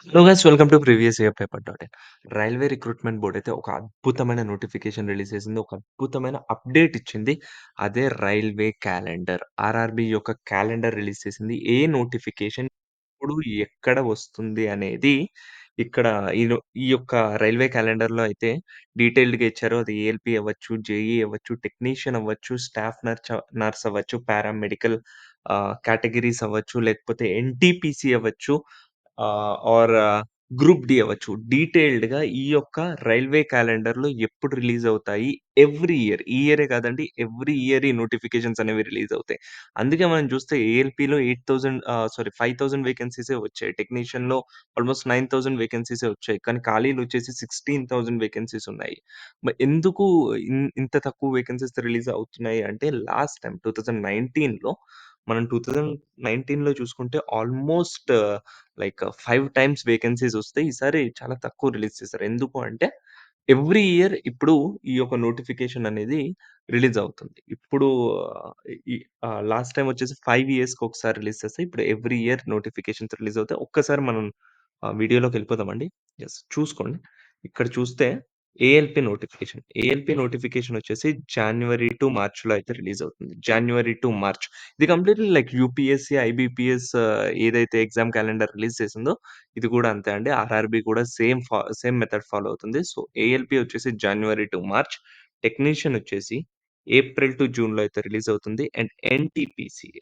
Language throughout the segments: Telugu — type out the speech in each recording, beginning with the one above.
Hello guys, welcome to previous year paper dot in. Railway recruitment board అయితే ఒక అద్భుతమైన నోటిఫికేషన్ రిలీజ్ చేసింది. ఒక అద్భుతమైన అప్డేట్ ఇచ్చింది. అదే రైల్వే క్యాలెండర్. ఆర్ఆర్బీ యొక్క క్యాలెండర్ రిలీజ్ చేసింది. ఏ నోటిఫికేషన్ ఎప్పుడు ఎక్కడ వస్తుంది అనేది ఇక్కడ ఈ యొక్క రైల్వే క్యాలెండర్‌లో అయితే డీటెయిల్డ్‌గా ఇచ్చారు. అది ఏఎల్పీ అవ్వచ్చు, జేఈ అవ్వచ్చు, టెక్నీషియన్ అవ్వచ్చు, స్టాఫ్ నర్స్ అవ్వచ్చు, పారామెడికల్ కేటగరీస్ అవ్వచ్చు, లేకపోతే ఎన్‌టీపీసీ అవ్వచ్చు. ఆర్ గ్రూప్ డి అవ్వచ్చు. డీటెయిల్డ్‌గా ఈ యొక్క రైల్వే క్యాలెండర్‌లో ఎప్పుడు రిలీజ్ అవుతాయి? Every year. ఈ ఇయరే కాదండి. ఎవ్రీ ఇయర్ ఈ నోటిఫికేషన్స్ అనేవి రిలీజ్ అవుతాయి. అందుకే మనం చూస్తే ఏఎల్‌పీలో 5,000 వేకెన్సీసే వచ్చాయి. టెక్నీషియన్‌లో ఆల్‌మోస్ట్ 9,000 వేకెన్సీసే వచ్చాయి. కానీ ఖాళీలొచ్చేసి 16,000 వేకెన్సీస్ ఉన్నాయి. ఎందుకు ఇంత తక్కువ వేకెన్సీస్ రిలీజ్ అవుతున్నాయి అంటే లాస్ట్ టైమ్ 2019లో మనం 2019లో చూసుకుంటే ఆల్‌మోస్ట్ లైక్ 5 టైమ్స్ వేకెన్సీస్ వస్తే ఈసారి చాలా తక్కువ రిలీజ్ చేశారు. ఎందుకు అంటే ఎవ్రీ ఇయర్ ఇప్పుడు ఈ యొక్క నోటిఫికేషన్ అనేది రిలీజ్ అవుతుంది. ఇప్పుడు ఈ లాస్ట్ టైమ్ వచ్చేసి 5 ఇయర్స్‌కి ఒకసారి రిలీజ్ చేస్తే ఇప్పుడు ఎవ్రీ ఇయర్ నోటిఫికేషన్స్ రిలీజ్ అవుతాయి. ఒక్కసారి మనం వీడియోలోకి వెళ్ళిపోదామండి. యెస్, చూసుకోండి. ఇక్కడ చూస్తే ఏఎల్‌పీ నోటిఫికేషన్. ఏఎల్‌పీ నోటిఫికేషన్ వచ్చేసి జాన్యువరి టు మార్చ్‌లో అయితే రిలీజ్ అవుతుంది. January to March. ఇది కంప్లీట్‌లీ లైక్ యూపీఎస్‌సి, ఐబీపీఎస్ ఏదైతే ఎగ్జామ్ క్యాలెండర్ రిలీజ్ చేసిందో ఇది కూడా అంతే అండి. ఆర్ఆర్‌బీ కూడా సేమ్ మెథడ్ ఫాలో అవుతుంది. సో, ఏఎల్‌పీ వచ్చేసి జాన్యువరి టు మార్చ్. టెక్నీషియన్ వచ్చేసి ఏప్రిల్ టు జూన్‌లో అయితే రిలీజ్ అవుతుంది. And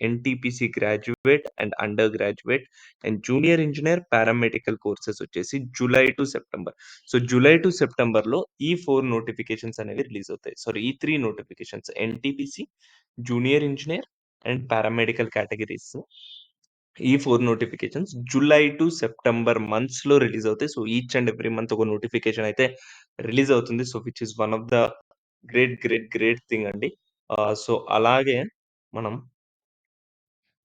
NTPC graduate and under graduate and junior engineer paramedical courses వచ్చేసి July to September. So, July to సెప్టెంబర్‌లో ఈ 4 నోటిఫికేషన్స్ అనేవి రిలీజ్ అవుతాయి. సారీ, ఈ 3 notifications NTPC, junior engineer and paramedical categories. ఈ 4 నోటిఫికేషన్స్ జులై టు సెప్టెంబర్ మంత్స్‌లో రిలీజ్ అవుతాయి. So, each and every month ఒక నోటిఫికేషన్ అయితే రిలీజ్ అవుతుంది. So, which is one of the great thing అండి. సో, అలాగే మనం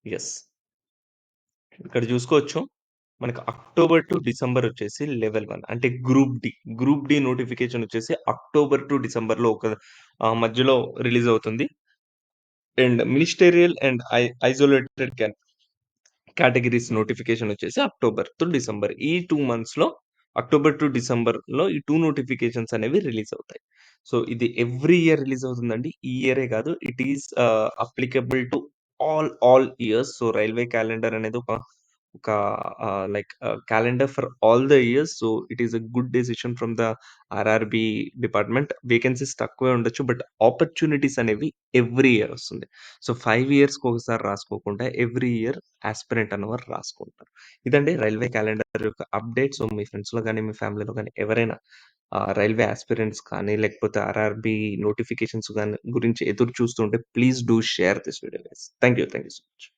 యెస్, ఇక్కడ చూసుకోవచ్చు. మనకు అక్టోబర్ టు డిసెంబర్ వచ్చేసి లెవెల్ 1 అంటే group D. Group D notification వచ్చేసి అక్టోబర్ టు డిసెంబర్‌లో మధ్యలో రిలీజ్ అవుతుంది. And ministerial and isolated categories notification వచ్చేసి అక్టోబర్ టు డిసెంబర్. ఈ 2 మంత్స్‌లో అక్టోబర్ టు డిసెంబర్‌లో ఈ 2 నోటిఫికేషన్స్ అనేవి రిలీజ్ అవుతాయి. సో, ఇది ఎవ్రీ ఇయర్ రిలీజ్ అవుతుందండి. ఈ ఇయరే కాదు. It is applicable to all years. So, railway calendar అనేది ఒక calendar for all the years. So, it is a good decision from the RRB department. Vacancies తక్కువే ఉండొచ్చు. బట్ ఆపర్చునిటీస్ అనేవి ఎవ్రీ ఇయర్ వస్తుంది. సో, 5 ఇయర్స్‌కి ఒకసారి రాసుకోకుండా ఎవ్రీ ఇయర్ యాస్పిరెంట్ అన్నవారు రాసుకుంటారు. ఇదండి రైల్వే క్యాలెండర్ యొక్క అప్డేట్. సో, మీ ఫ్రెండ్స్‌లో గాని, మీ ఫ్యామిలీలో గాని ఎవరైనా రైల్వే యాస్పిరెంట్స్ కానీ, లేకపోతే ఆర్ఆర్‌బీ నోటిఫికేషన్స్ గాని గురించి ఎదురు చూస్తుంటే please do share this video guys. Thank you so much.